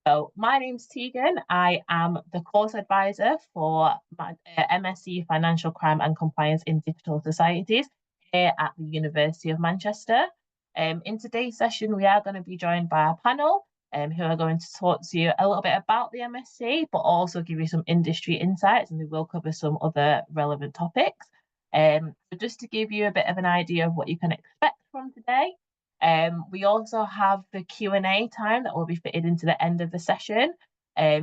So my name's Tegan. I am the course advisor for my MSc Financial Crime and Compliance in Digital Societies here at the University of Manchester. In today's session, we are going to be joined by a panel who are going to talk to you a little bit about the MSc, but also give you some industry insights, and we will cover some other relevant topics. So just to give you a bit of an idea of what you can expect from today, we also have the Q&A time that will be fitted into the end of the session.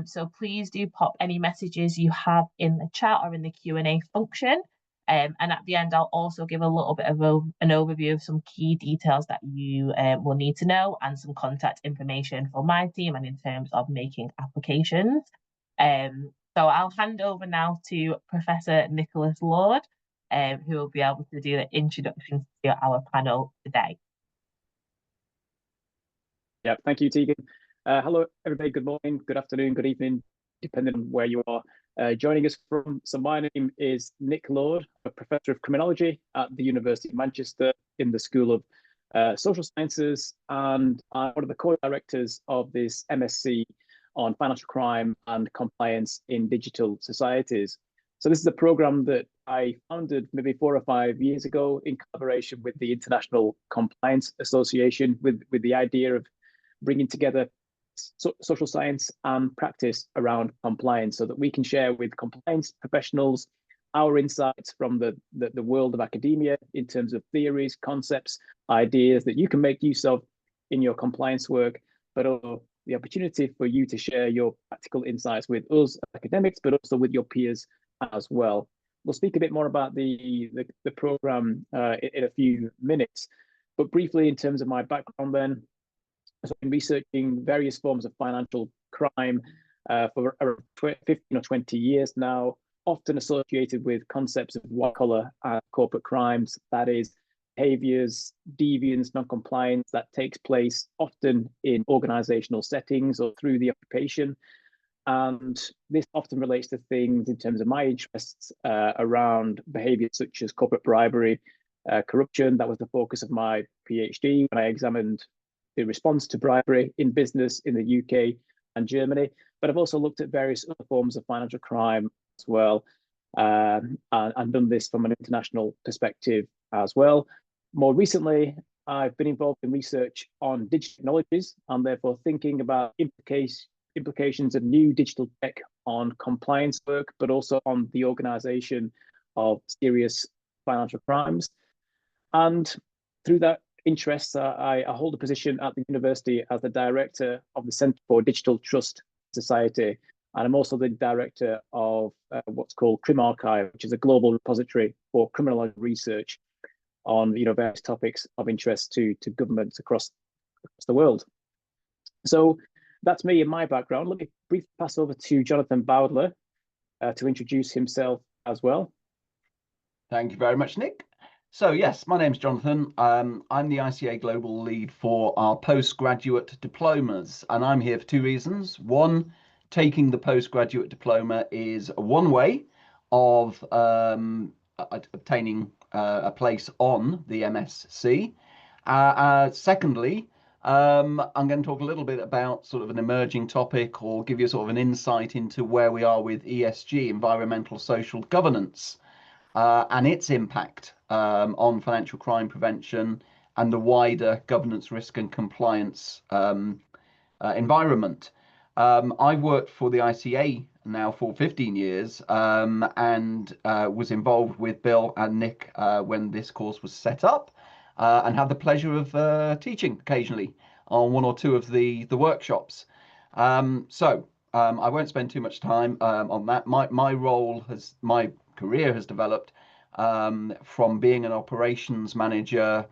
So please do pop any messages you have in the chat or in the Q&A function. And at the end, I'll also give a little bit of an overview of some key details that you will need to know, and some contact information for my team and in terms of making applications. So I'll hand over now to Professor Nicholas Lord, who will be able to do the introduction to our panel today. Yeah, thank you, Tegan. Hello, everybody. Good morning, good afternoon, good evening, depending on where you are joining us from. So my name is Nick Lord, a professor of criminology at the University of Manchester in the School of Social Sciences, and I'm one of the co-directors of this MSc on financial crime and compliance in digital societies. So this is a program that I founded maybe 4 or 5 years ago in collaboration with the International Compliance Association, with the idea of bringing together social science and practice around compliance, so that we can share with compliance professionals our insights from the world of academia in terms of theories, concepts, ideas that you can make use of in your compliance work, but also the opportunity for you to share your practical insights with us academics, but also with your peers as well. We'll speak a bit more about the program in a few minutes, but briefly in terms of my background then. So I've been researching various forms of financial crime for around 15 or 20 years now, often associated with concepts of white-collar and corporate crimes, that is, behaviors, deviance, non-compliance that takes place often in organizational settings or through the occupation. And this often relates to things in terms of my interests around behaviors such as corporate bribery, corruption. That was the focus of my PhD when I examined the response to bribery in business in the UK and Germany. But I've also looked at various other forms of financial crime as well, and done this from an international perspective as well. More recently, I've been involved in research on digital technologies, and therefore thinking about implications of new digital tech on compliance work, but also on the organization of serious financial crimes. And through that interests, I hold a position at the university as the director of the Centre for Digital Trust Society, and I'm also the director of what's called Crim Archive, which is a global repository for criminology research on various topics of interest to governments across the world. So that's me and my background. Let me briefly pass over to Jonathan Bowdler to introduce himself as well. Thank you very much, Nick. So yes, my name's Jonathan. I'm the ICA Global Lead for our postgraduate diplomas, and I'm here for 2 reasons. One, taking the postgraduate diploma is one way of obtaining a place on the MSc. Secondly, I'm going to talk a little bit about sort of an emerging topic, or give you sort of an insight into where we are with ESG, environmental social governance, and its impact on financial crime prevention and the wider governance, risk and compliance environment. I've worked for the ICA now for 15 years and was involved with Bill and Nick when this course was set up, and had the pleasure of teaching occasionally on 1 or 2 of the workshops. So I won't spend too much time on that. My career has developed from being an operations manager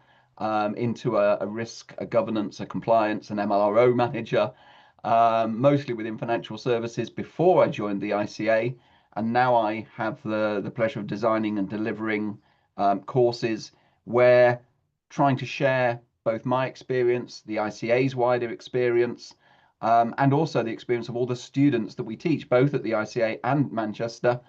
into a risk, a governance, a compliance, an MLRO manager, mostly within financial services before I joined the ICA. And now I have the pleasure of designing and delivering courses where trying to share both my experience, the ICA's wider experience, and also the experience of all the students that we teach, both at the ICA and Manchester,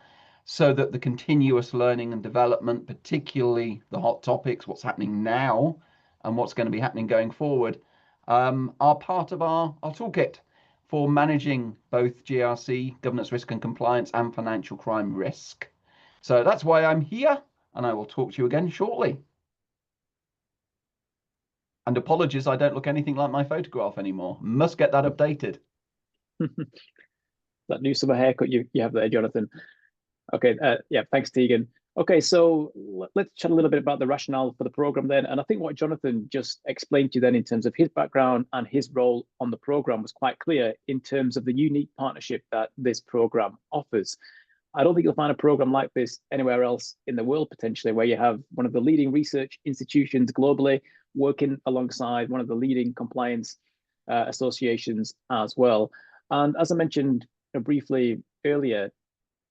so that the continuous learning and development, particularly the hot topics, what's happening now and what's going to be happening going forward, are part of our toolkit. for managing both GRC, governance risk and compliance, and financial crime risk. So that's why I'm here, and I will talk to you again shortly. And apologies, I don't look anything like my photograph anymore. Must get that updated. That new summer haircut you have there, Jonathan. Okay, yeah, thanks, Tegan. Okay, so let's chat a little bit about the rationale for the program then. And I think what Jonathan just explained to you then in terms of his background and his role on the program was quite clear in terms of the unique partnership that this program offers. I don't think you'll find a program like this anywhere else in the world, potentially, where you have one of the leading research institutions globally working alongside one of the leading compliance associations as well. And as I mentioned briefly earlier,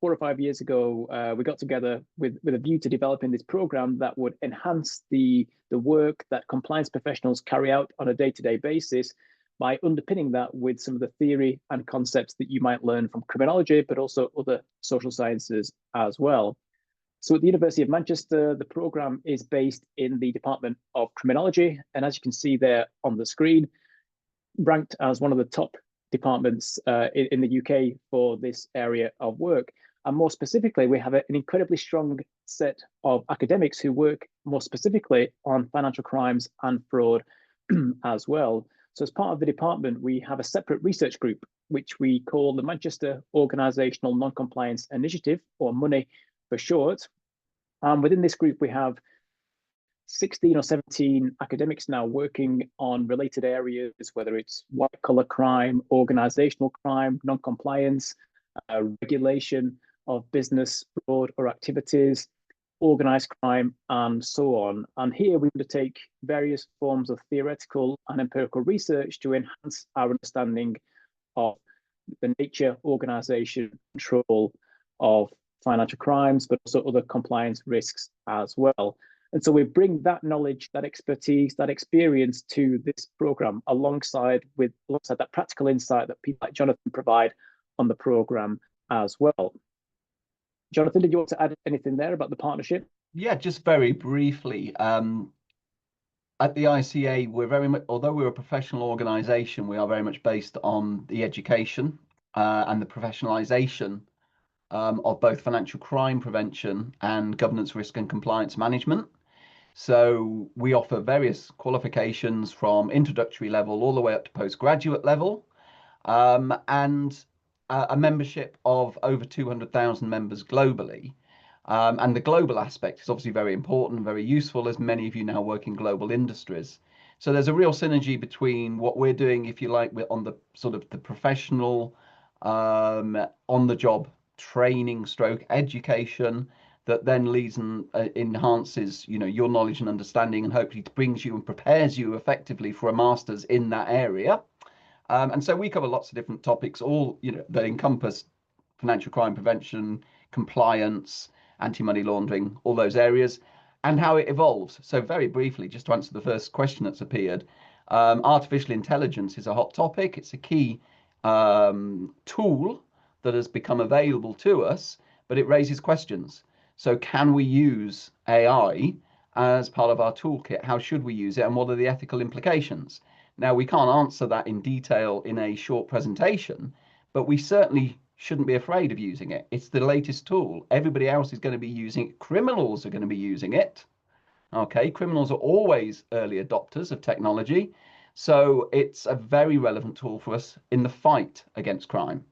4 or 5 years ago, we got together with a view to developing this program that would enhance the work that compliance professionals carry out on a day-to-day basis by underpinning that with some of the theory and concepts that you might learn from criminology, but also other social sciences as well. So at the University of Manchester, the program is based in the Department of Criminology. And as you can see there on the screen, ranked as one of the top departments in the UK for this area of work. And more specifically, we have an incredibly strong set of academics who work more specifically on financial crimes and fraud as well. So as part of the department, we have a separate research group, which we call the Manchester Organisational Non-Compliance Initiative, or MONey for short. And within this group, we have 16 or 17 academics now working on related areas, whether it's white-collar crime, organisational crime, non-compliance, regulation of business fraud or activities, organised crime, and so on. And here we undertake various forms of theoretical and empirical research to enhance our understanding of the nature, organisation, control of financial crimes, but also other compliance risks as well. And so we bring that knowledge, that expertise, that experience to this program alongside that practical insight that people like Jonathan provide on the program as well. Jonathan, did you want to add anything there about the partnership? Yeah, just very briefly. At the ICA, we're very much, although we're a professional organisation, we are very much based on the education and the professionalisation of both financial crime prevention and governance risk and compliance management. So we offer various qualifications from introductory level all the way up to postgraduate level, and a membership of over 200,000 members globally. And the global aspect is obviously very important and very useful, as many of you now work in global industries. So there's a real synergy between what we're doing, if you like, we're on the sort of the professional, on-the-job training stroke education that then leads and enhances, you know, your knowledge and understanding, and hopefully brings you and prepares you effectively for a master's in that area. And so we cover lots of different topics, all, you know, that encompass financial crime prevention, compliance, anti-money laundering, all those areas, and how it evolves. So very briefly, just to answer the first question that's appeared, artificial intelligence is a hot topic. It's a key tool that has become available to us, but it raises questions. So can we use AI as part of our toolkit? How should we use it, and what are the ethical implications? Now, we can't answer that in detail in a short presentation, but we certainly shouldn't be afraid of using it. It's the latest tool. Everybody else is going to be using it. Criminals are going to be using it. Okay, criminals are always early adopters of technology. So it's a very relevant tool for us in the fight against crime.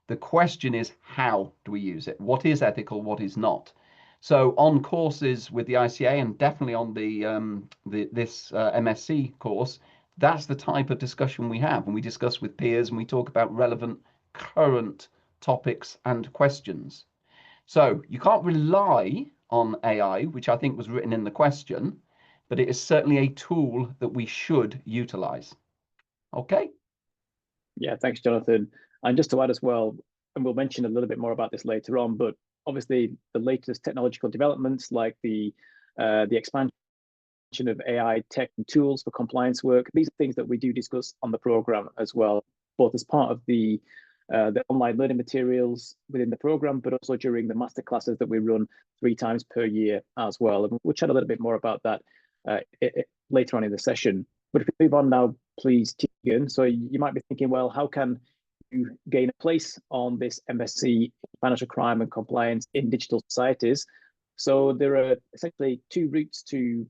The question is, how do we use it? What is ethical, what is not? So on courses with the ICA, and definitely on this MSc course, that's the type of discussion we have, and we discuss with peers, and we talk about relevant current topics and questions. So you can't rely on AI, which I think was written in the question, but it is certainly a tool that we should utilize. Okay. Yeah, thanks, Jonathan. And just to add as well, and we'll mention a little bit more about this later on, but obviously the latest technological developments like the expansion of AI tech and tools for compliance work, these are things that we do discuss on the program as well, both as part of the online learning materials within the program, but also during the masterclasses that we run 3 times per year as well. And we'll chat a little bit more about that later on in the session. But if we move on now, please, Tegan. So you might be thinking, well, how can gain a place on this MSc Financial Crime and Compliance in Digital Societies. So there are essentially two routes to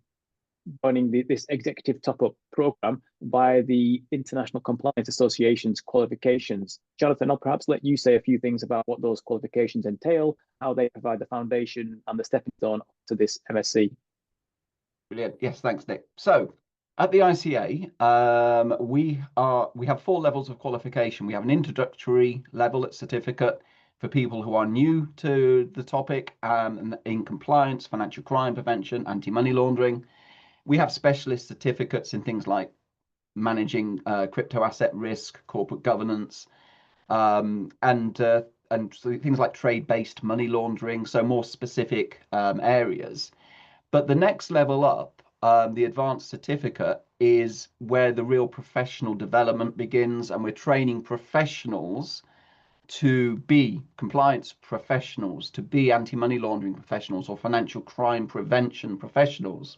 joining this executive top-up program by the International Compliance Association's qualifications. Jonathan, I'll perhaps let you say a few things about what those qualifications entail, how they provide the foundation and the stepping stone to this MSc. Brilliant. Yes, thanks, Nick. So at the ICA, we have 4 levels of qualification. We have an introductory level at certificate for people who are new to the topic in compliance, financial crime prevention, anti-money laundering. We have specialist certificates in things like managing crypto asset risk, corporate governance, and things like trade-based money laundering, so more specific areas. But the next level up, the advanced certificate, is where the real professional development begins, and we're training professionals to be compliance professionals, to be anti-money laundering professionals or financial crime prevention professionals.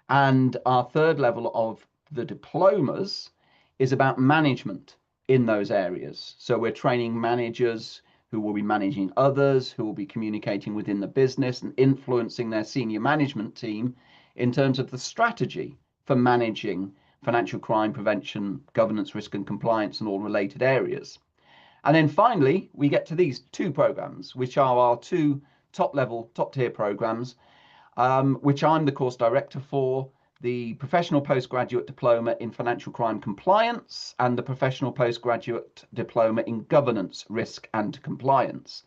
And our third level of the diplomas is about management in those areas. So we're training managers who will be managing others, who will be communicating within the business and influencing their senior management team in terms of the strategy for managing financial crime prevention, governance, risk and compliance, and all related areas. And then finally, we get to these 2 programs, which are our 2 top tier programs, which I'm the course director for, the Professional Postgraduate Diploma in Financial Crime Compliance and the Professional Postgraduate Diploma in Governance, Risk and Compliance.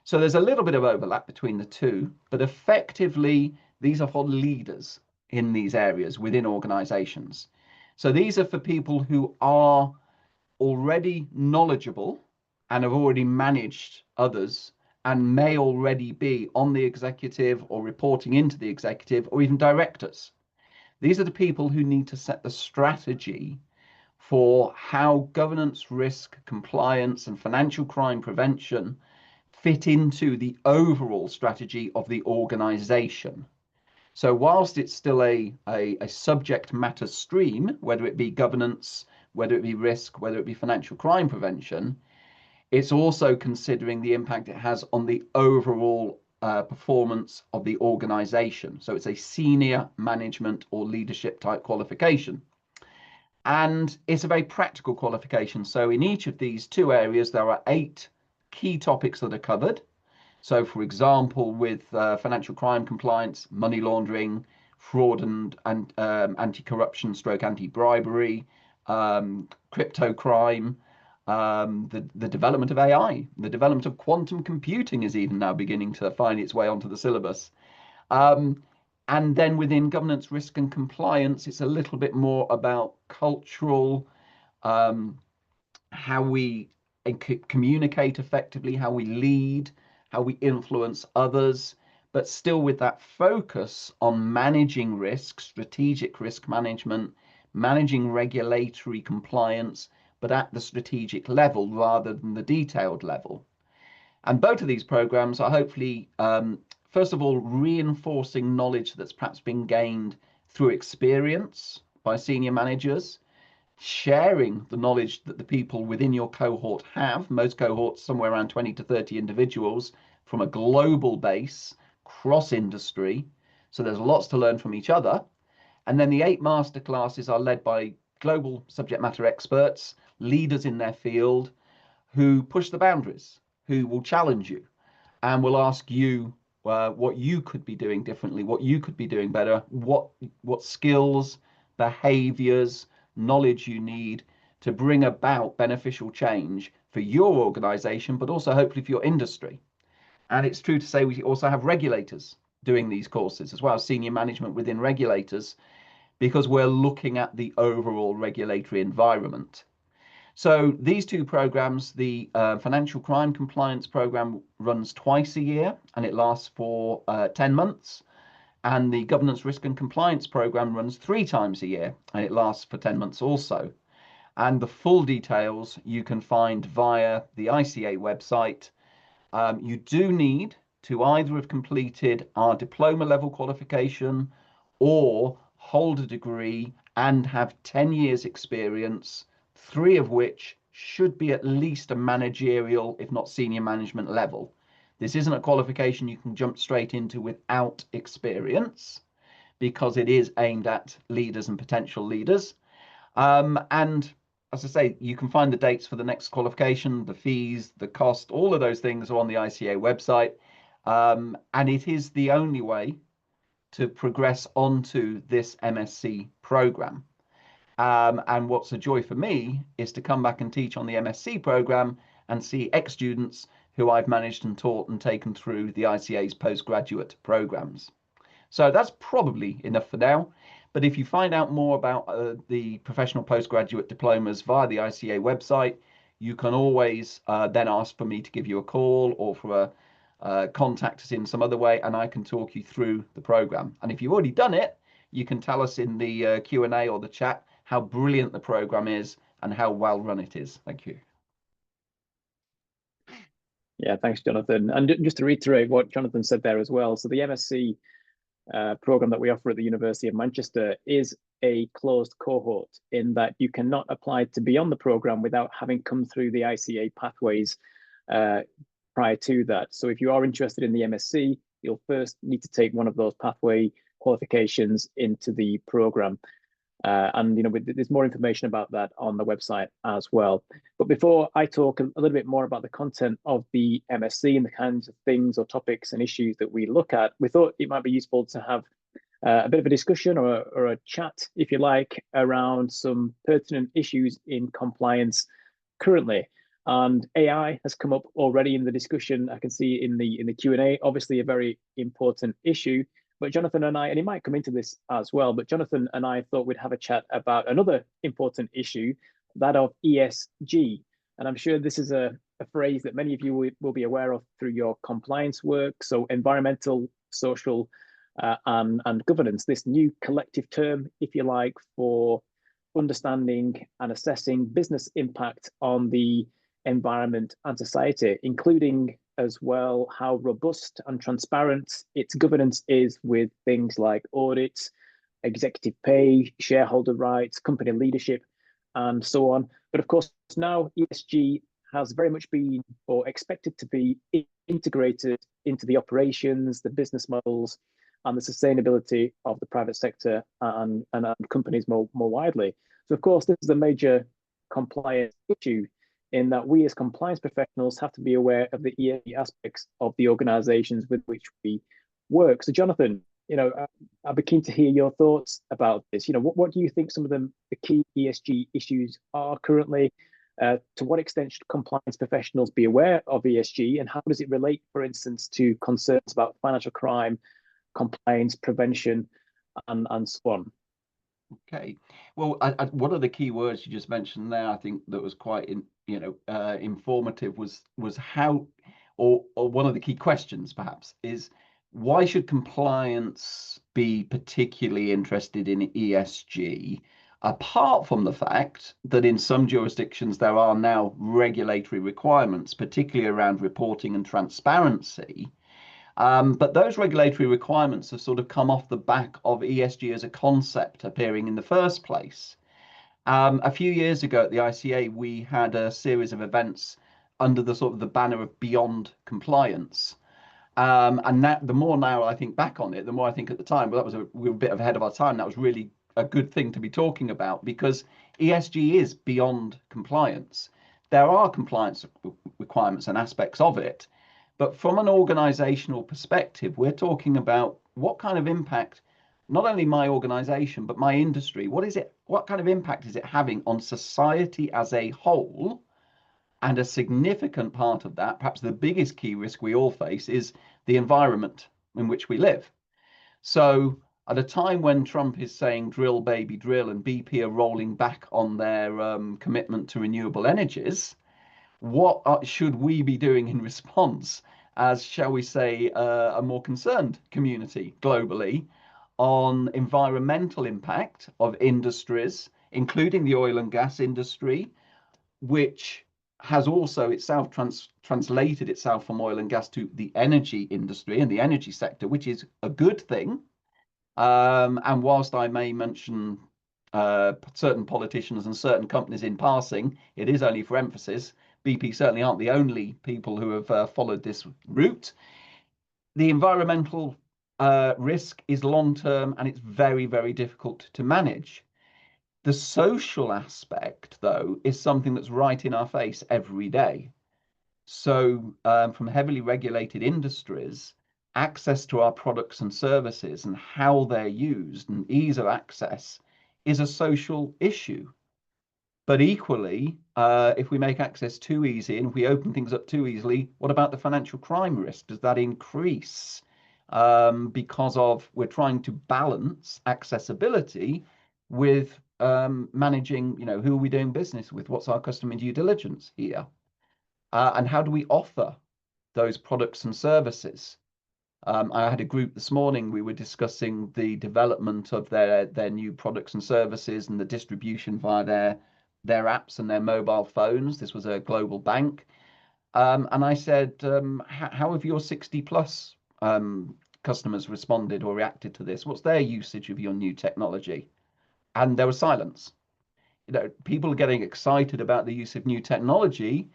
So there's a little bit of overlap between the 2, but effectively these are for leaders in these areas within organizations. So these are for people who are already knowledgeable and have already managed others and may already be on the executive or reporting into the executive or even directors. These are the people who need to set the strategy for how governance, risk, compliance, and financial crime prevention fit into the overall strategy of the organization. So whilst it's still a subject matter stream, whether it be governance, whether it be risk, whether it be financial crime prevention, it's also considering the impact it has on the overall performance of the organization. So it's a senior management or leadership type qualification. And it's a very practical qualification. So in each of these 2 areas, there are 8 key topics that are covered. So for example, with financial crime compliance, money laundering, fraud and anti-corruption stroke anti-bribery, crypto crime, the development of AI, the development of quantum computing is even now beginning to find its way onto the syllabus. And then within governance, risk and compliance, it's a little bit more about cultural, how we communicate effectively, how we lead, how we influence others, but still with that focus on managing risk, strategic risk management, managing regulatory compliance, but at the strategic level rather than the detailed level. And both of these programs are hopefully, first of all, reinforcing knowledge that's perhaps been gained through experience by senior managers, sharing the knowledge that the people within your cohort have. Most cohorts, somewhere around 20 to 30 individuals from a global base, cross-industry. So there's lots to learn from each other. And then the 8 masterclasses are led by global subject matter experts, leaders in their field, who push the boundaries, who will challenge you and will ask you what you could be doing differently, what you could be doing better, what skills, behaviors, knowledge you need to bring about beneficial change for your organization, but also hopefully for your industry. And it's true to say we also have regulators doing these courses as well, senior management within regulators, because we're looking at the overall regulatory environment. So these 2 programs, the financial crime compliance program runs twice a year and it lasts for 10 months. And the governance, risk and compliance program runs 3 times a year and it lasts for 10 months also. And the full details you can find via the ICA website. You do need to either have completed our diploma level qualification or hold a degree and have 10 years experience, 3 of which should be at least a managerial, if not senior management level. This isn't a qualification you can jump straight into without experience, because it is aimed at leaders and potential leaders. And as I say, you can find the dates for the next qualification, the fees, the cost, all of those things are on the ICA website. And it is the only way to progress onto this MSc program. And what's a joy for me is to come back and teach on the MSc program and see ex-students who I've managed and taught and taken through the ICA's postgraduate programs. So that's probably enough for now. But if you find out more about the professional postgraduate diplomas via the ICA website, you can always then ask for me to give you a call, or for contact us in some other way, and I can talk you through the program. And if you've already done it, you can tell us in the Q&A or the chat how brilliant the program is and how well run it is. Thank you. Yeah, thanks, Jonathan. And just to reiterate what Jonathan said there as well, so the MSc program that we offer at the University of Manchester is a closed cohort, in that you cannot apply to be on the program without having come through the ICA pathways prior to that. So if you are interested in the MSc, you'll first need to take one of those pathway qualifications into the program. And there's more information about that on the website as well. But before I talk a little bit more about the content of the MSc and the kinds of things or topics and issues that we look at, we thought it might be useful to have a bit of a discussion or a chat, if you like, around some pertinent issues in compliance currently. And AI has come up already in the discussion. I can see in the Q&A, obviously a very important issue. But Jonathan and I, and he might come into this as well, but Jonathan and I thought we'd have a chat about another important issue, that of ESG. And I'm sure this is a phrase that many of you will be aware of through your compliance work. So environmental, social, and governance, this new collective term, if you like, for understanding and assessing business impact on the environment and society, including as well how robust and transparent its governance is, with things like audits, executive pay, shareholder rights, company leadership, and so on. But of course, now ESG has very much been, or expected to be, integrated into the operations, the business models, and the sustainability of the private sector and companies more widely. So of course, this is a major compliance issue, in that we as compliance professionals have to be aware of the ESG aspects of the organizations with which we work. So Jonathan, I'd be keen to hear your thoughts about this. What do you think some of the key ESG issues are currently? To what extent should compliance professionals be aware of ESG, and how does it relate, for instance, to concerns about financial crime, compliance, prevention, and so on? Okay, well, one of the key words you just mentioned there, I think that was quite informative, was how, or one of the key questions perhaps is, why should compliance be particularly interested in ESG, apart from the fact that in some jurisdictions there are now regulatory requirements, particularly around reporting and transparency. But those regulatory requirements have sort of come off the back of ESG as a concept appearing in the first place. A few years ago at the ICA, we had a series of events under the sort of the banner of Beyond Compliance. And that, the more now I think back on it, the more I think at the time, well, we were a bit ahead of our time. That was really a good thing to be talking about, because ESG is beyond compliance. There are compliance requirements and aspects of it, but from an organizational perspective, we're talking about what kind of impact, not only my organization, but my industry, what kind of impact is it having on society as a whole? And a significant part of that, perhaps the biggest key risk we all face, is the environment in which we live. So at a time when Trump is saying drill, baby, drill, and BP are rolling back on their commitment to renewable energies, what should we be doing in response as, shall we say, a more concerned community globally on environmental impact of industries, including the oil and gas industry, which has also itself translated itself from oil and gas to the energy industry and the energy sector, which is a good thing. And whilst I may mention certain politicians and certain companies in passing. It is only for emphasis. BP certainly aren't the only people who have followed this route. The environmental risk is long-term and it's very, very difficult to manage. The social aspect, though, is something that's right in our face every day. So from heavily regulated industries, access to our products and services and how they're used and ease of access is a social issue. But equally, if we make access too easy and if we open things up too easily, what about the financial crime risk? Does that increase? Because we're trying to balance accessibility with managing, who are we doing business with? What's our customer due diligence here? And how do we offer those products and services? I had a group this morning, we were discussing the development of their new products and services and the distribution via their apps and their mobile phones. This was a global bank. And I said, how have your 60 plus customers responded or reacted to this? What's their usage of your new technology? And there was silence. People are getting excited about the use of new technology.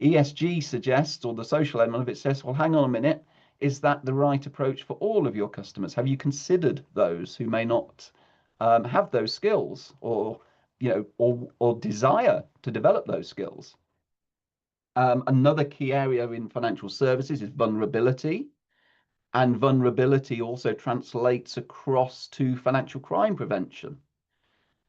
ESG suggests, or the social element of it says, well, hang on a minute, is that the right approach for all of your customers? Have you considered those who may not have those skills or desire to develop those skills? Another key area in financial services is vulnerability, and vulnerability also translates across to financial crime prevention.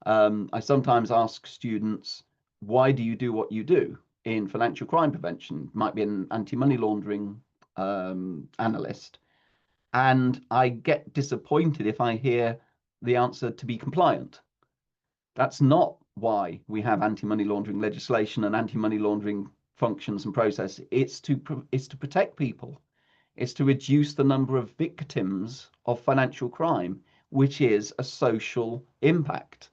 I sometimes ask students, why do you do what you do in financial crime prevention? Might be an anti-money laundering analyst. And I get disappointed if I hear the answer to be compliant. That's not why we have anti-money laundering legislation and anti-money laundering functions and processes. It's to protect people. It's to reduce the number of victims of financial crime, which is a social impact.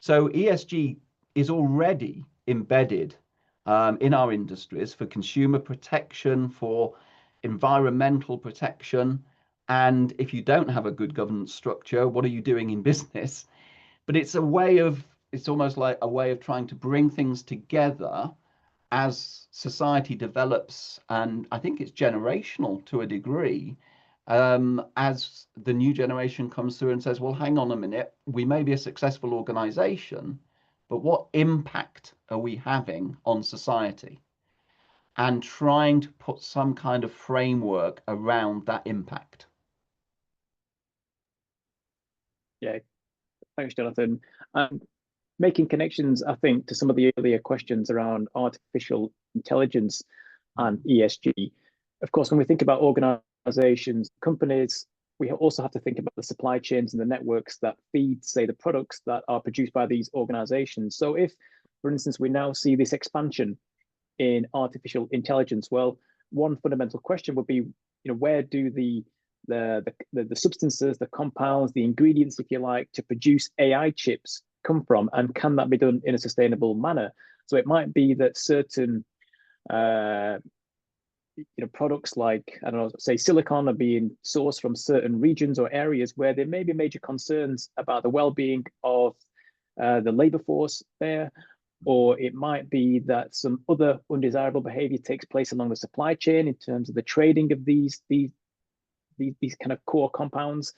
So ESG is already embedded in our industries for consumer protection, for environmental protection. And if you don't have a good governance structure, what are you doing in business? But it's almost like a way of trying to bring things together as society develops. And I think it's generational to a degree, as the new generation comes through and says, well, hang on a minute, we may be a successful organization, but what impact are we having on society? And trying to put some kind of framework around that impact. Yeah, thanks, Jonathan. Making connections, I think, to some of the earlier questions around artificial intelligence and ESG. Of course, when we think about organizations, companies, we also have to think about the supply chains and the networks that feed, say, the products that are produced by these organizations. So if, for instance, we now see this expansion in artificial intelligence, well, one fundamental question would be, where do the substances, the compounds, the ingredients, if you like, to produce AI chips come from, and can that be done in a sustainable manner? So it might be that certain products like, I don't know, say silicon are being sourced from certain regions or areas where there may be major concerns about the well-being of the labor force there, or it might be that some other undesirable behavior takes place along the supply chain in terms of the trading of these kind of core compounds.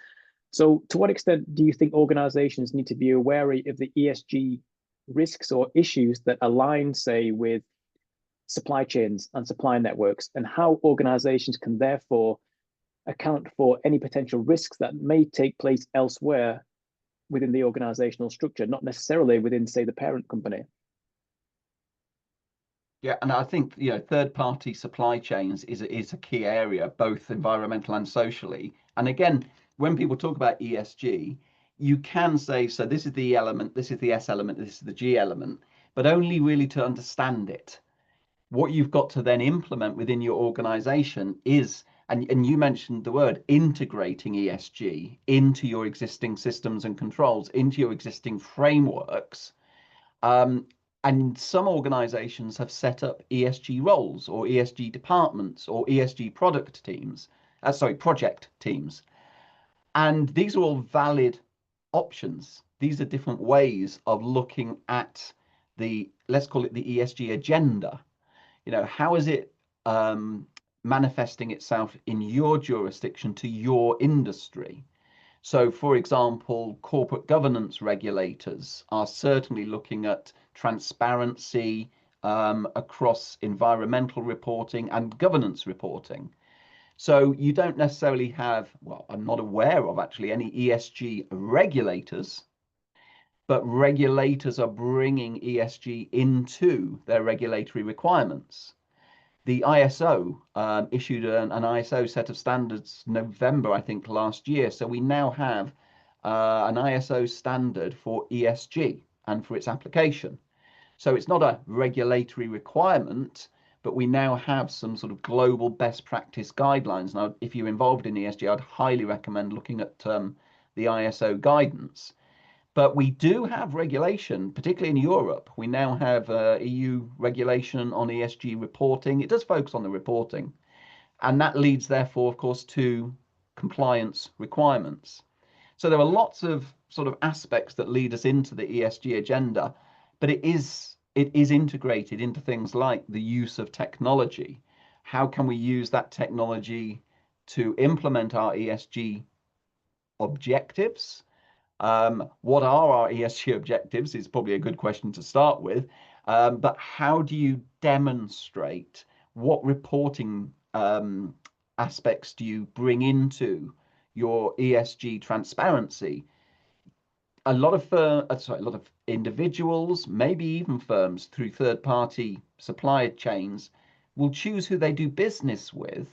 So to what extent do you think organizations need to be wary of the ESG risks or issues that align, say, with supply chains and supply networks, and how organizations can therefore account for any potential risks that may take place elsewhere within the organizational structure, not necessarily within, say, the parent company? Yeah, and I think third-party supply chains is a key area, both environmental and socially. And again, when people talk about ESG, you can say, so this is the E element, this is the S element, this is the G element, but only really to understand it. What you've got to then implement within your organization is, and you mentioned the word, integrating ESG into your existing systems and controls, into your existing frameworks. And some organizations have set up ESG roles or ESG departments or ESG project teams. And these are all valid options. These are different ways of looking at the, let's call it the ESG agenda. You know, how is it manifesting itself in your jurisdiction to your industry? So, for example, corporate governance regulators are certainly looking at transparency across environmental reporting and governance reporting. So you don't necessarily have, well, I'm not aware of actually any ESG regulators, but regulators are bringing ESG into their regulatory requirements. The ISO issued an ISO set of standards November, I think, last year. So we now have an ISO standard for ESG and for its application. So it's not a regulatory requirement, but we now have some sort of global best practice guidelines. Now, if you're involved in ESG, I'd highly recommend looking at the ISO guidance. But we do have regulation, particularly in Europe. We now have EU regulation on ESG reporting. It does focus on the reporting. And that leads, therefore, of course, to compliance requirements. So there are lots of sort of aspects that lead us into the ESG agenda, but it is integrated into things like the use of technology. How can we use that technology to implement our ESG objectives? What are our ESG objectives is probably a good question to start with, but how do you demonstrate, what reporting aspects do you bring into your ESG transparency? A lot of individuals, maybe even firms through third-party supply chains, will choose who they do business with,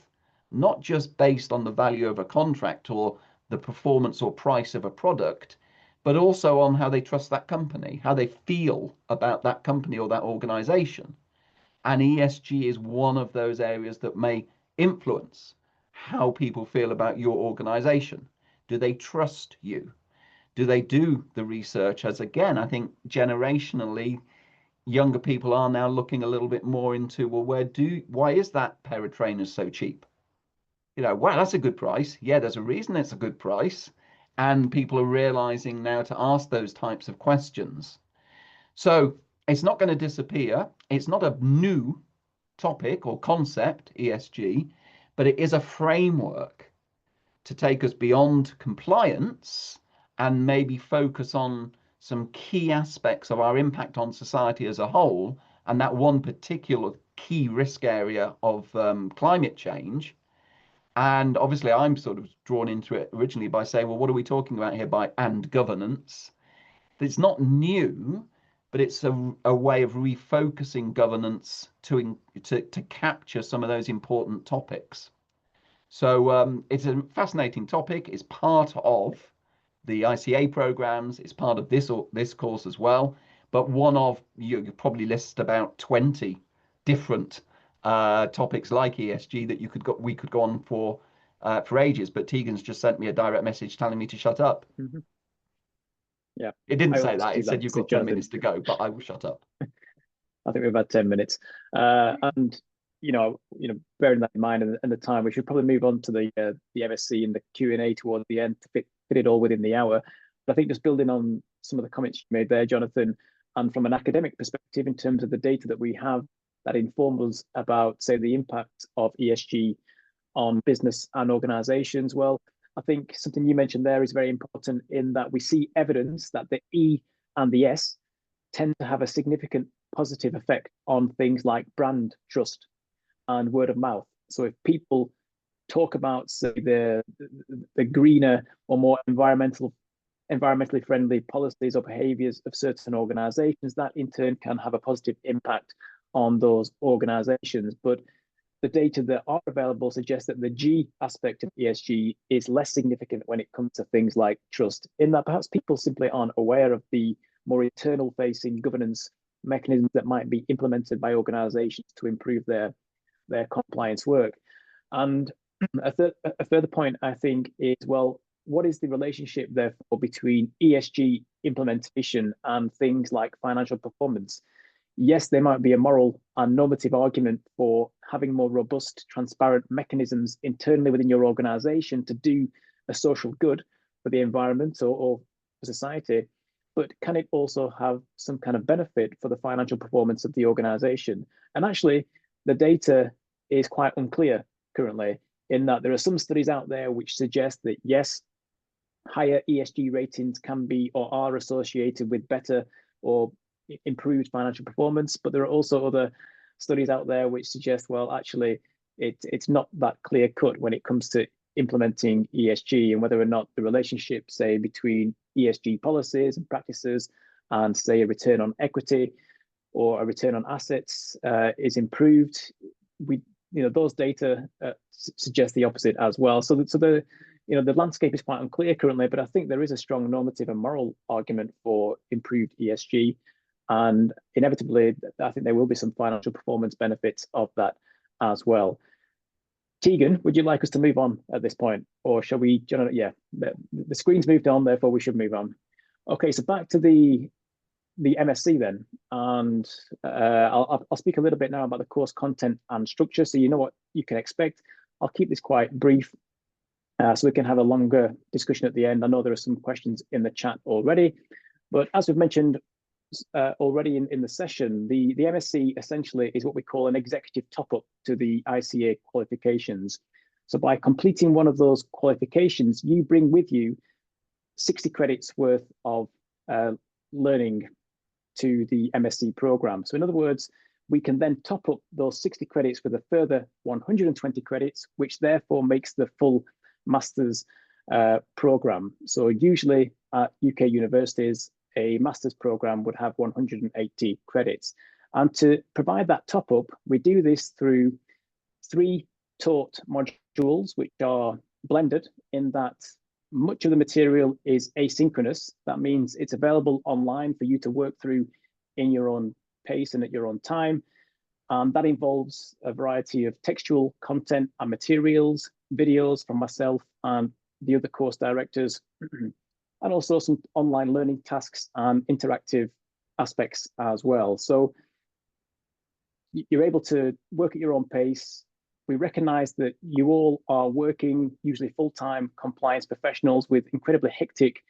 not just based on the value of a contract or the performance or price of a product, but also on how they trust that company, how they feel about that company or that organization. And ESG is one of those areas that may influence how people feel about your organization. Do they trust you? Do they do the research? As again, I think generationally, younger people are now looking a little bit more into, well, why is that pair of trainers so cheap? You know, wow, that's a good price. Yeah, there's a reason it's a good price. And people are realizing now to ask those types of questions. So it's not going to disappear. It's not a new topic or concept, ESG, but it is a framework to take us beyond compliance and maybe focus on some key aspects of our impact on society as a whole, and that one particular key risk area of climate change. And obviously, I'm sort of drawn into it originally by saying, well, what are we talking about here by and governance? It's not new, but it's a way of refocusing governance to capture some of those important topics. So it's a fascinating topic. It's part of the ICA programs. It's part of this course as well. But one of, you probably list about 20 different topics like ESG that we could go on for ages. But Tegan's just sent me a direct message telling me to shut up. Mm-hmm. Yeah, it didn't say that. It said you've got 10 minutes to go, but I will shut up. I think we've had 10 minutes, and bearing that in mind and the time, we should probably move on to the MSc and the Q&A towards the end to fit it all within the hour. But I think just building on some of the comments you made there, Jonathan, and from an academic perspective, in terms of the data that we have that informs us about, say, the impact of ESG on business and organizations, well, I think something you mentioned there is very important in that we see evidence that the E and the S tend to have a significant positive effect on things like brand trust and word of mouth. So if people talk about, say, the greener or more environmentally friendly policies or behaviors of certain organizations, that in turn can have a positive impact on those organizations. But the data that are available suggests that the G aspect of ESG is less significant when it comes to things like trust, in that perhaps people simply aren't aware of the more internal facing governance mechanisms that might be implemented by organizations to improve their compliance work. And a further point, I think, is, well, what is the relationship, therefore, between ESG implementation and things like financial performance? Yes, there might be a moral and normative argument for having more robust, transparent mechanisms internally within your organization to do a social good for the environment or for society. but can it also have some kind of benefit for the financial performance of the organization? And actually, the data is quite unclear currently, in that there are some studies out there which suggest that yes, higher ESG ratings can be or are associated with better or improved financial performance, but there are also other studies out there which suggest, well, actually, it's not that clear cut when it comes to implementing ESG and whether or not the relationship, say, between ESG policies and practices and, say, a return on equity or a return on assets is improved. Those data suggest the opposite as well. So the landscape is quite unclear currently, but I think there is a strong normative and moral argument for improved ESG, and inevitably, I think there will be some financial performance benefits of that as well. Tegan, would you like us to move on at this point, or shall we? Yeah, the screen's moved on, therefore we should move on. Okay, so back to the MSc then, and I'll speak a little bit now about the course content and structure, so you know what you can expect. I'll keep this quite brief, so we can have a longer discussion at the end. I know there are some questions in the chat already, but as we've mentioned already in the session, the MSc essentially is what we call an executive top-up to the ICA qualifications. So by completing one of those qualifications, you bring with you 60 credits worth of learning to the MSc program. So in other words, we can then top up those 60 credits with a further 120 credits, which therefore makes the full master's program. So usually at UK universities, a master's program would have 180 credits. And to provide that top up, we do this through 3 taught modules, which are blended in that much of the material is asynchronous. That means it's available online for you to work through in your own pace and at your own time. And that involves a variety of textual content and materials, videos from myself and the other course directors, and also some online learning tasks and interactive aspects as well. So you're able to work at your own pace. We recognize that you all are working, usually full-time compliance professionals with incredibly hectic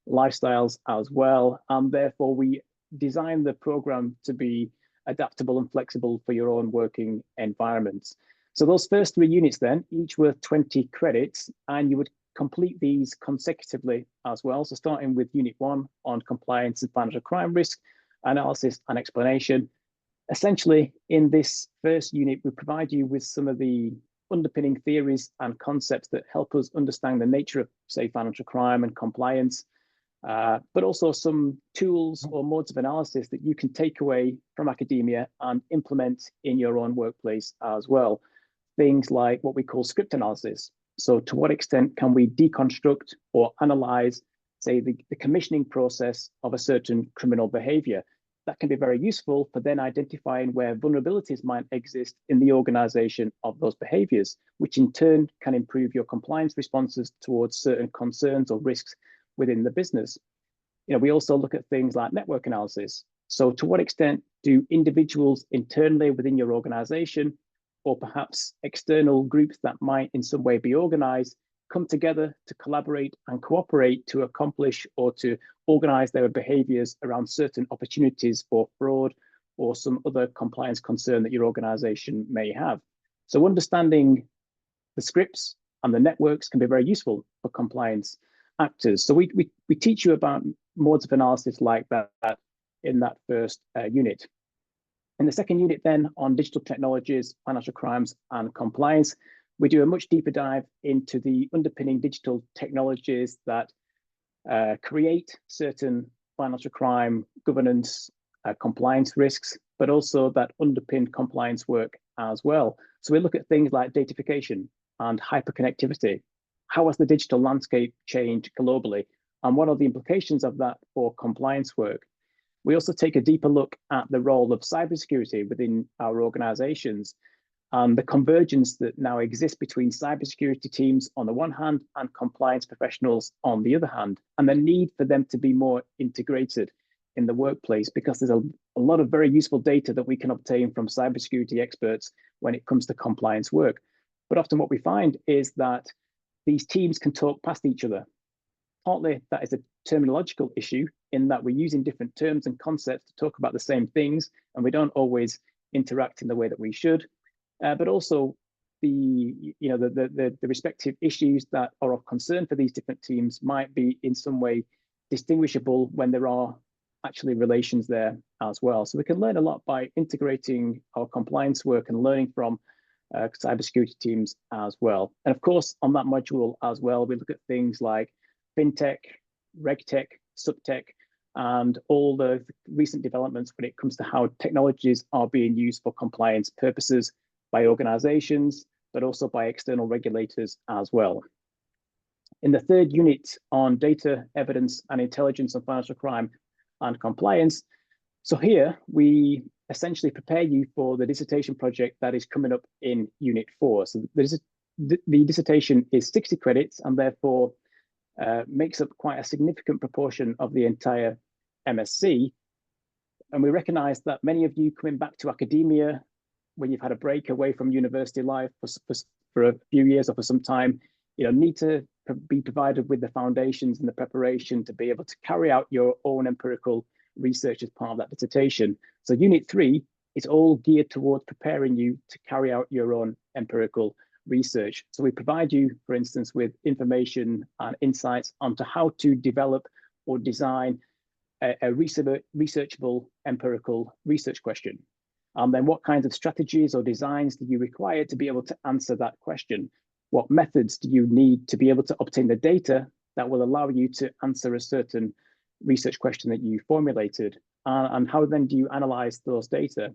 lifestyles as well. And therefore, we design the program to be adaptable and flexible for your own working environments. So those first 3 units then, each worth 20 credits, and you would complete these consecutively as well. So starting with Unit 1 on compliance and financial crime risk, analysis and explanation. Essentially, in this first unit, we provide you with some of the underpinning theories and concepts that help us understand the nature of, say, financial crime and compliance, but also some tools or modes of analysis that you can take away from academia and implement in your own workplace as well. Things like what we call script analysis. So to what extent can we deconstruct or analyze, say, the commissioning process of a certain criminal behavior? That can be very useful for then identifying where vulnerabilities might exist in the organization of those behaviors, which in turn can improve your compliance responses towards certain concerns or risks within the business. We also look at things like network analysis. So to what extent do individuals internally within your organization, or perhaps external groups that might in some way be organized, come together to collaborate and cooperate to accomplish or to organize their behaviors around certain opportunities for fraud or some other compliance concern that your organization may have. So understanding the scripts and the networks can be very useful for compliance actors. So we teach you about modes of analysis like that in that first unit. In the second unit then on digital technologies, financial crimes and compliance, we do a much deeper dive into the underpinning digital technologies that create certain financial crime governance, compliance risks, but also that underpin compliance work as well. So we look at things like datafication and hyperconnectivity. How has the digital landscape changed globally? And what are the implications of that for compliance work? We also take a deeper look at the role of cybersecurity within our organizations and the convergence that now exists between cybersecurity teams on the one hand and compliance professionals on the other hand, and the need for them to be more integrated in the workplace, because there's a lot of very useful data that we can obtain from cybersecurity experts when it comes to compliance work. But often what we find is that these teams can talk past each other. Partly that is a terminological issue in that we're using different terms and concepts to talk about the same things, and we don't always interact in the way that we should. But also the respective issues that are of concern for these different teams might be in some way distinguishable when there are actually relations there as well. So we can learn a lot by integrating our compliance work and learning from cybersecurity teams as well. And of course, on that module as well, we look at things like fintech, regtech, subtech, and all the recent developments when it comes to how technologies are being used for compliance purposes by organizations, but also by external regulators as well. In the third unit on data, evidence, and intelligence on financial crime and compliance, so here we essentially prepare you for the dissertation project that is coming up in Unit 4. So the dissertation is 60 credits and therefore makes up quite a significant proportion of the entire MSc. And we recognize that many of you coming back to academia when you've had a break away from university life for a few years or for some time, need to be provided with the foundations and the preparation to be able to carry out your own empirical research as part of that dissertation. So Unit 3 is all geared towards preparing you to carry out your own empirical research. So we provide you, for instance, with information and insights onto how to develop or design a researchable empirical research question. And then what kinds of strategies or designs do you require to be able to answer that question? What methods do you need to be able to obtain the data that will allow you to answer a certain research question that you formulated? And how then do you analyze those data?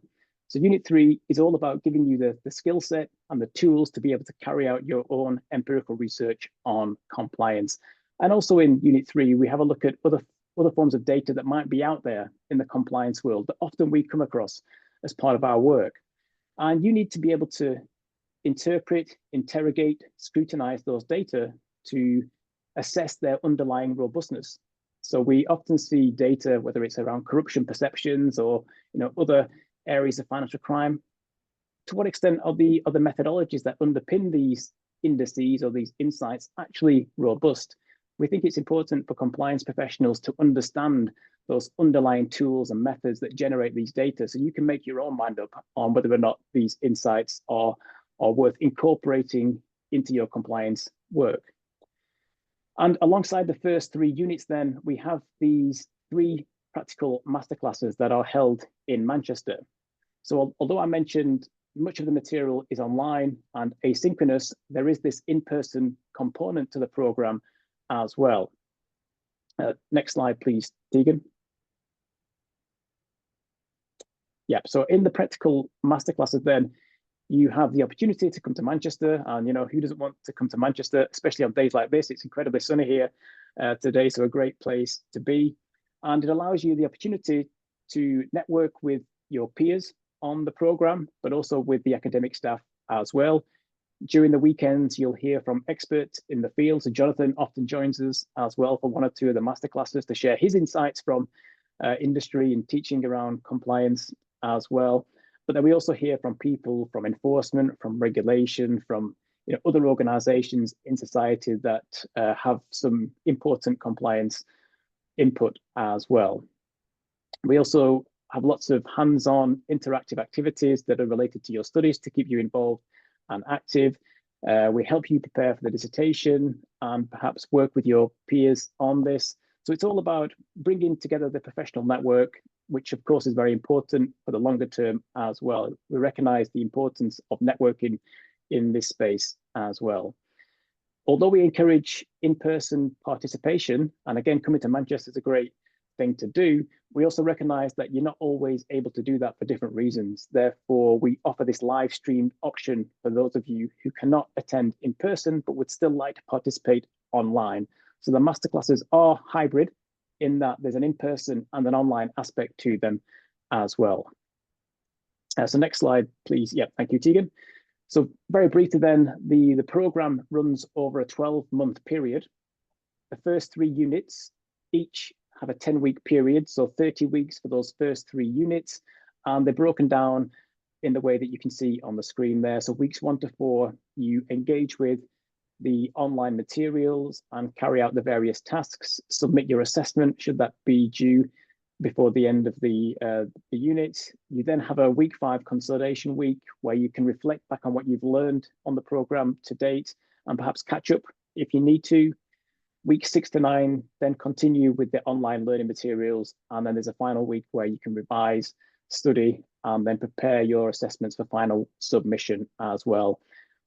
So Unit 3 is all about giving you the skill set and the tools to be able to carry out your own empirical research on compliance. And also in Unit 3, we have a look at other forms of data that might be out there in the compliance world that often we come across as part of our work. And you need to be able to interpret, interrogate, scrutinize those data to assess their underlying robustness. So we often see data, whether it's around corruption perceptions or other areas of financial crime. To what extent are the methodologies that underpin these indices or these insights actually robust? We think it's important for compliance professionals to understand those underlying tools and methods that generate these data, so you can make your own mind up on whether or not these insights are worth incorporating into your compliance work. And alongside the first 3 units, then we have these 3 practical masterclasses that are held in Manchester. So although I mentioned much of the material is online and asynchronous, there is this in-person component to the program as well. Next slide, please, Tegan. Yeah, so in the practical masterclasses, then you have the opportunity to come to Manchester, and who doesn't want to come to Manchester, especially on days like this? It's incredibly sunny here today, so a great place to be. And it allows you the opportunity to network with your peers on the program, but also with the academic staff as well. During the weekends, you'll hear from experts in the field. So Jonathan often joins us as well for 1 or 2 of the masterclasses to share his insights from industry and teaching around compliance as well. But then we also hear from people from enforcement, from regulation, from other organizations in society that have some important compliance input as well. We also have lots of hands-on interactive activities that are related to your studies to keep you involved and active. We help you prepare for the dissertation and perhaps work with your peers on this. So it's all about bringing together the professional network, which of course is very important for the longer term as well. We recognize the importance of networking in this space as well. Although we encourage in-person participation, and again, coming to Manchester is a great thing to do, we also recognize that you're not always able to do that for different reasons. Therefore, we offer this live stream option for those of you who cannot attend in person, but would still like to participate online. So the masterclasses are hybrid in that there's an in-person and an online aspect to them as well. So next slide, please. Yeah, thank you, Tegan. So very briefly then, the program runs over a 12-month period. The first 3 units each have a 10-week period, so 30 weeks for those first 3 units, and they're broken down in the way that you can see on the screen there. So weeks 1 to 4, you engage with the online materials and carry out the various tasks, submit your assessment, should that be due before the end of the unit. You then have a week 5 consolidation week where you can reflect back on what you've learned on the program to date and perhaps catch up if you need to. Week 6 to 9, then continue with the online learning materials. And then there's a final week where you can revise, study, and then prepare your assessments for final submission as well.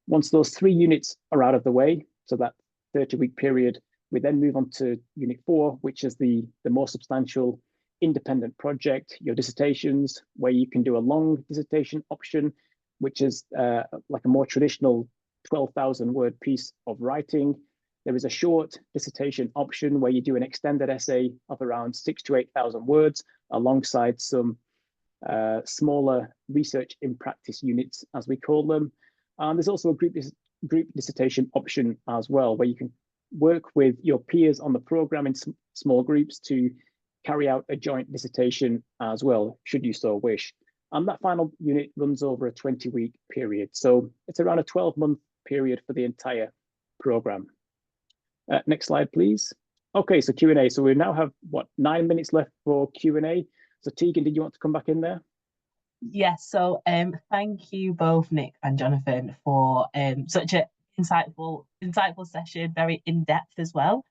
Once those 3 units are out of the way, so that 30-week period, we then move on to unit 4, which is the more substantial independent project, your dissertations, where you can do a long dissertation option, which is like a more traditional 12,000 word piece of writing. There is a short dissertation option where you do an extended essay of around 6,000 to 8,000 words alongside some smaller research in practice units, as we call them. And there's also a group dissertation option as well, where you can work with your peers on the program in small groups to carry out a joint dissertation as well, should you so wish. And that final unit runs over a 20-week period. So it's around a 12-month period for the entire program. Next slide, please. Okay, so Q&A. So we now have, 9 minutes left for Q&A. So Tegan, did you want to come back in there? Yes, so thank you both, Nick and Jonathan, for such an insightful session, very in-depth as well.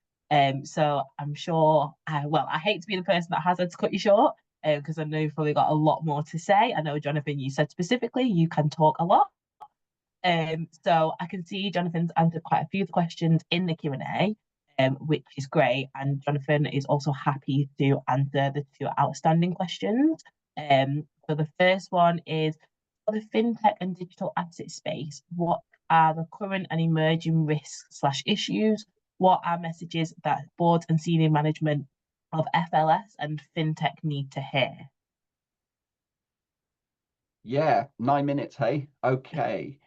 So I'm sure, I hate to be the person that has had to cut you short, because I know you've probably got a lot more to say. I know, Jonathan, you said specifically you can talk a lot. So I can see Jonathan's answered quite a few questions in the Q&A, which is great. And Jonathan is also happy to answer the 2 outstanding questions. So the first one is, for the fintech and digital asset space, what are the current and emerging risks/issues? What are messages that boards and senior management of FLS and fintech need to hear? Yeah, 9 minutes, hey? Okay.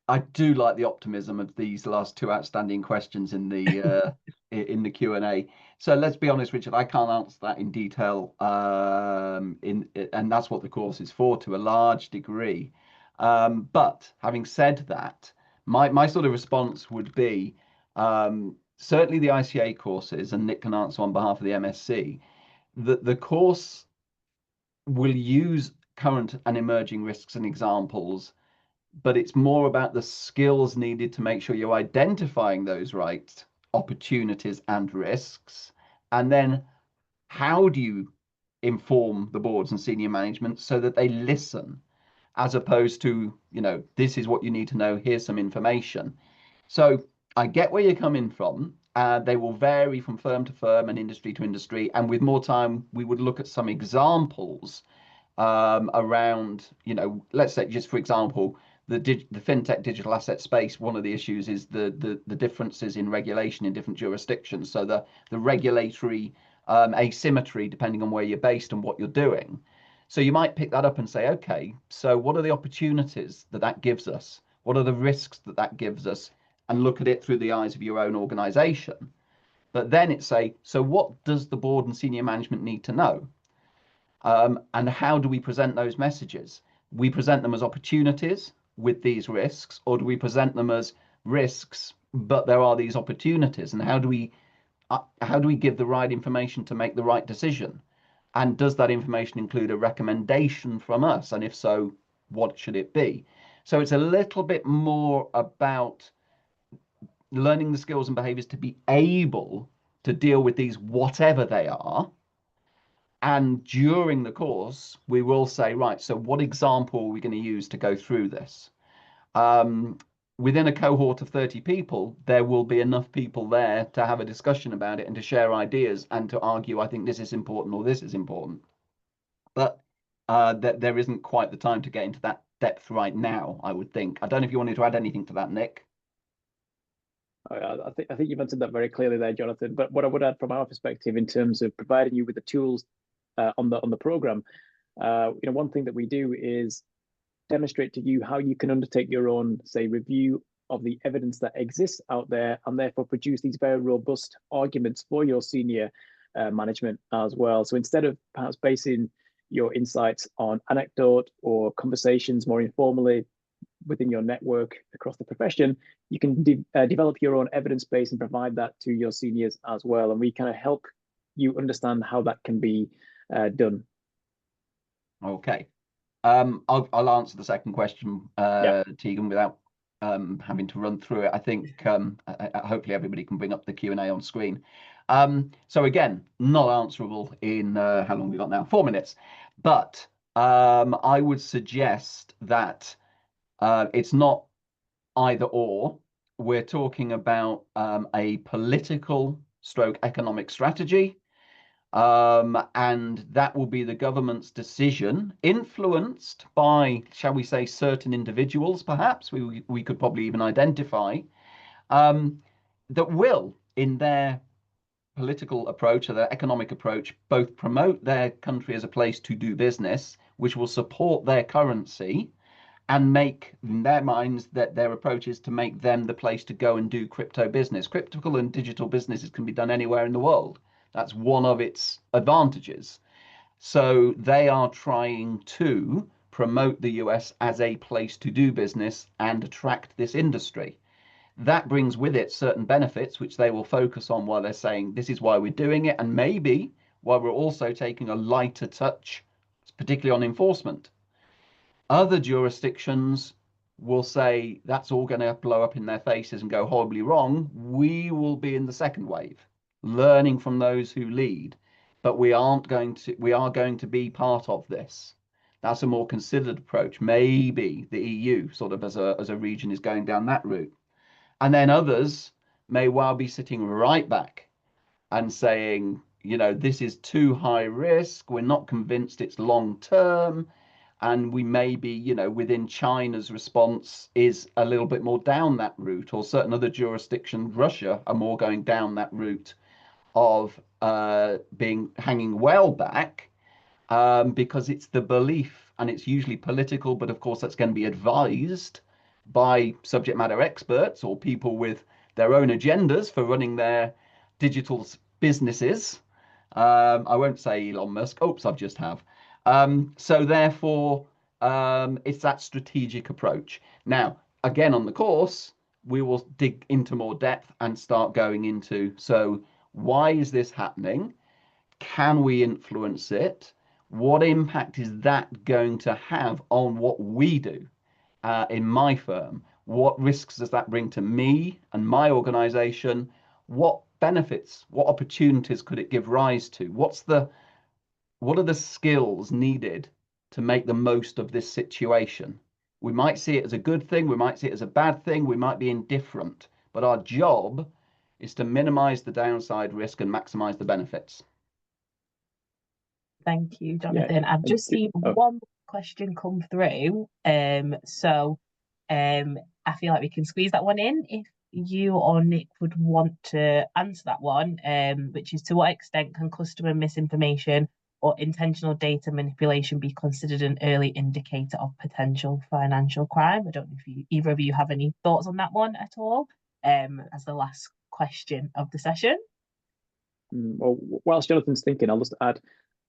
I do like the optimism of these last 2 outstanding questions in the in the Q&A. So let's be honest, Richard, I can't answer that in detail, and that's what the course is for to a large degree. But having said that, my sort of response would be, certainly the ICA courses, and Nick can answer on behalf of the MSc, the course will use current and emerging risks and examples, but it's more about the skills needed to make sure you're identifying those right opportunities and risks. And then how do you inform the boards and senior management so that they listen, as opposed to, this is what you need to know, here's some information. So I get where you're coming from. They will vary from firm to firm and industry to industry. And with more time, we would look at some examples around, let's say, just for example, the fintech digital asset space. One of the issues is the differences in regulation in different jurisdictions. So the regulatory asymmetry, depending on where you're based and what you're doing. So you might pick that up and say, okay, so what are the opportunities that gives us? What are the risks that gives us? And look at it through the eyes of your own organization. But then it's so what does the board and senior management need to know? And how do we present those messages? We present them as opportunities with these risks, or do we present them as risks, but there are these opportunities? And how do we give the right information to make the right decision? And does that information include a recommendation from us? And if so, what should it be? So it's a little bit more about learning the skills and behaviors to be able to deal with these, whatever they are. And during the course, we will say, right, so what example are we going to use to go through this? Within a cohort of 30 people, there will be enough people there to have a discussion about it and to share ideas and to argue, I think this is important or this is important. But there isn't quite the time to get into that depth right now, I would think. I don't know if you wanted to add anything to that, Nick. I think you've answered that very clearly there, Jonathan. But what I would add from our perspective in terms of providing you with the tools on the program, one thing that we do is demonstrate to you how you can undertake your own, say, review of the evidence that exists out there, and therefore produce these very robust arguments for your senior management as well. So instead of perhaps basing your insights on anecdote or conversations more informally within your network across the profession, you can develop your own evidence base and provide that to your seniors as well. And we kind of help you understand how that can be done. Okay. I'll answer the second question, Yeah. Tegan, without having to run through it. I think hopefully everybody can bring up the Q&A on screen. So again, not answerable in how long we got now? 4 minutes. But I would suggest that it's not either or. We're talking about a political stroke economic strategy. And that will be the government's decision, influenced by, shall we say, certain individuals, perhaps, we could probably even identify, that will, in their political approach or their economic approach, both promote their country as a place to do business, which will support their currency, and make in their minds that their approach is to make them the place to go and do crypto business. Crypto and digital businesses can be done anywhere in the world. That's one of its advantages. So they are trying to promote the US as a place to do business and attract this industry. That brings with it certain benefits, which they will focus on while they're saying, this is why we're doing it. And maybe while we're also taking a lighter touch, particularly on enforcement. Other jurisdictions will say that's all going to blow up in their faces and go horribly wrong. We will be in the second wave, learning from those who lead, but we are going to be part of this. That's a more considered approach. Maybe the EU sort of as a region is going down that route. And then others may well be sitting right back and saying, you know, this is too high risk. We're not convinced it's long term. And we may be, you know, within China's response is a little bit more down that route, or certain other jurisdictions, Russia, are more going down that route of hanging well back because it's the belief, and it's usually political, but of course that's going to be advised by subject matter experts or people with their own agendas for running their digital businesses. I won't say Elon Musk. Oops, I've just have. So therefore, it's that strategic approach. Now, again, on the course, we will dig into more depth and start going into, so why is this happening? Can we influence it? What impact is that going to have on what we do in my firm? What risks does that bring to me and my organization? What benefits, what opportunities could it give rise to? What are the skills needed to make the most of this situation? We might see it as a good thing, we might see it as a bad thing, we might be indifferent, but our job is to minimize the downside risk and maximize the benefits. Thank you, Jonathan. Yeah. I've just seen one question come through. I feel like we can squeeze that one in if you or Nick would want to answer that one, which is, to what extent can customer misinformation or intentional data manipulation be considered an early indicator of potential financial crime? I don't know if either of you have any thoughts on that one at all, as the last question of the session. Well, whilst Jonathan's thinking, I'll just add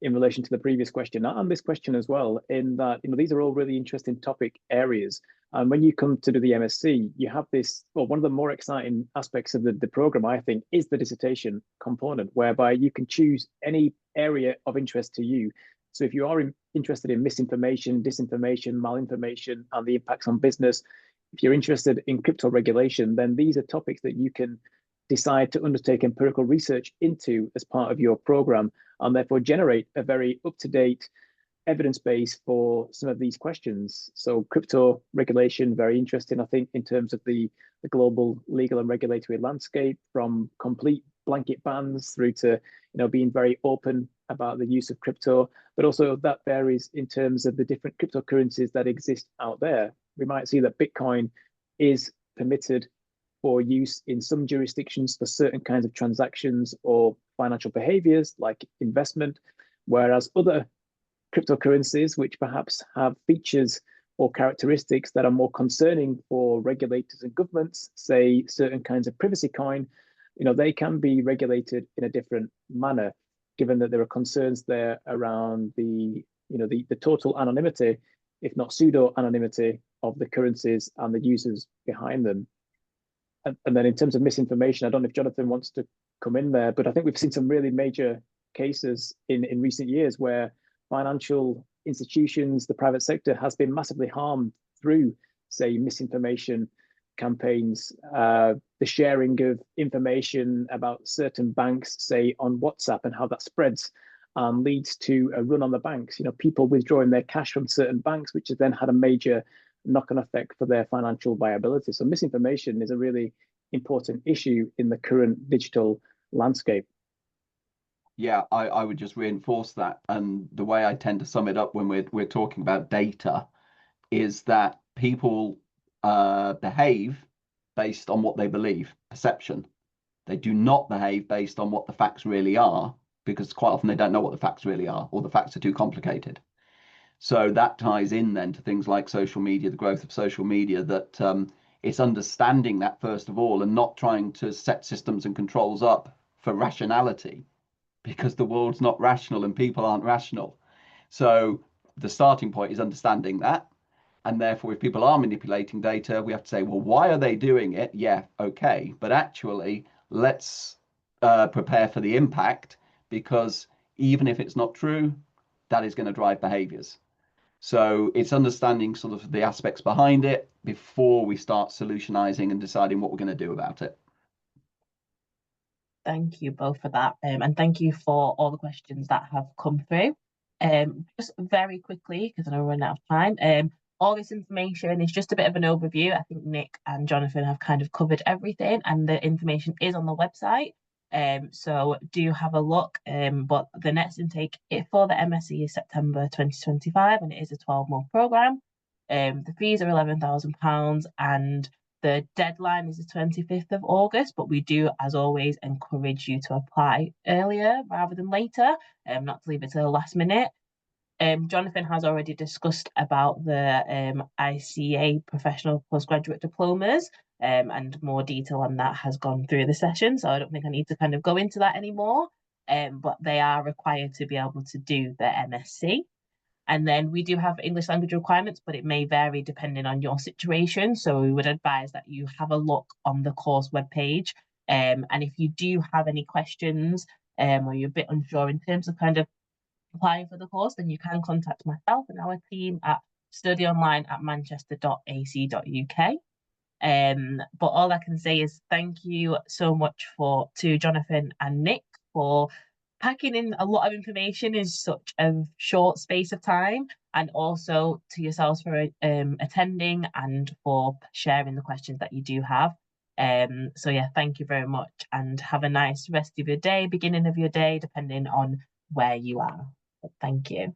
in relation to the previous question and this question as well, in that, you know, these are all really interesting topic areas. And when you come to do the MSc, you have this, well, one of the more exciting aspects of the program, I think, is the dissertation component, whereby you can choose any area of interest to you. So if you are interested in misinformation, disinformation, malinformation, and the impacts on business, if you're interested in crypto regulation, then these are topics that you can decide to undertake empirical research into as part of your program, and therefore generate a very up-to-date evidence base for some of these questions. So crypto regulation, very interesting, I think, in terms of the global legal and regulatory landscape, from complete blanket bans through to, you know, being very open about the use of crypto, but also that varies in terms of the different cryptocurrencies that exist out there. We might see that Bitcoin is permitted for use in some jurisdictions for certain kinds of transactions or financial behaviors like investment, whereas other cryptocurrencies, which perhaps have features or characteristics that are more concerning for regulators and governments, say certain kinds of privacy coin, you know, they can be regulated in a different manner, given that there are concerns there around the, you know, the total anonymity, if not pseudo anonymity, of the currencies and the users behind them. And then in terms of misinformation, I don't know if Jonathan wants to come in there, but I think we've seen some really major cases in recent years where financial institutions, the private sector, has been massively harmed through, say, misinformation campaigns, the sharing of information about certain banks, say on WhatsApp, and how that spreads and leads to a run on the banks. People withdrawing their cash from certain banks, which has then had a major knock-on effect for their financial viability. So misinformation is a really important issue in the current digital landscape. Yeah, I would just reinforce that. And the way I tend to sum it up when we're talking about data is that people behave based on what they believe, perception. They do not behave based on what the facts really are, because quite often they don't know what the facts really are, or the facts are too complicated. So that ties in then to things like social media, the growth of social media, that it's understanding that first of all, and not trying to set systems and controls up for rationality, because the world's not rational and people aren't rational. So the starting point is understanding that. And therefore, if people are manipulating data, we have to say, well, why are they doing it? Yeah, okay. But actually, let's prepare for the impact, because even if it's not true, that is going to drive behaviors. So it's understanding sort of the aspects behind it before we start solutionizing and deciding what we're going to do about it. Thank you both for that. And thank you for all the questions that have come through. Just very quickly, because I know we're running out of time, all this information is just a bit of an overview. I think Nick and Jonathan have kind of covered everything, and the information is on the website. So do have a look. But the next intake for the MSc is September 2025, and it is a 12-month programme. The fees are £11,000, and the deadline is the 25th of August, but we do, as always, encourage you to apply earlier rather than later, not to leave it to the last minute. Jonathan has already discussed about the ICA Professional Postgraduate Diplomas, and more detail on that has gone through the session, so I don't think I need to kind of go into that anymore, but they are required to be able to do the MSc. And then we do have English language requirements, but it may vary depending on your situation. So we would advise that you have a look on the course webpage. And if you do have any questions, or you're a bit unsure in terms of kind of applying for the course, then you can contact myself and our team at studyonline@manchester.ac.uk. But all I can say is thank you so much to Jonathan and Nick for packing in a lot of information in such a short space of time, and also to yourselves for attending and for sharing the questions that you do have. So yeah, thank you very much, and have a nice rest of your day, beginning of your day, depending on where you are. Thank you.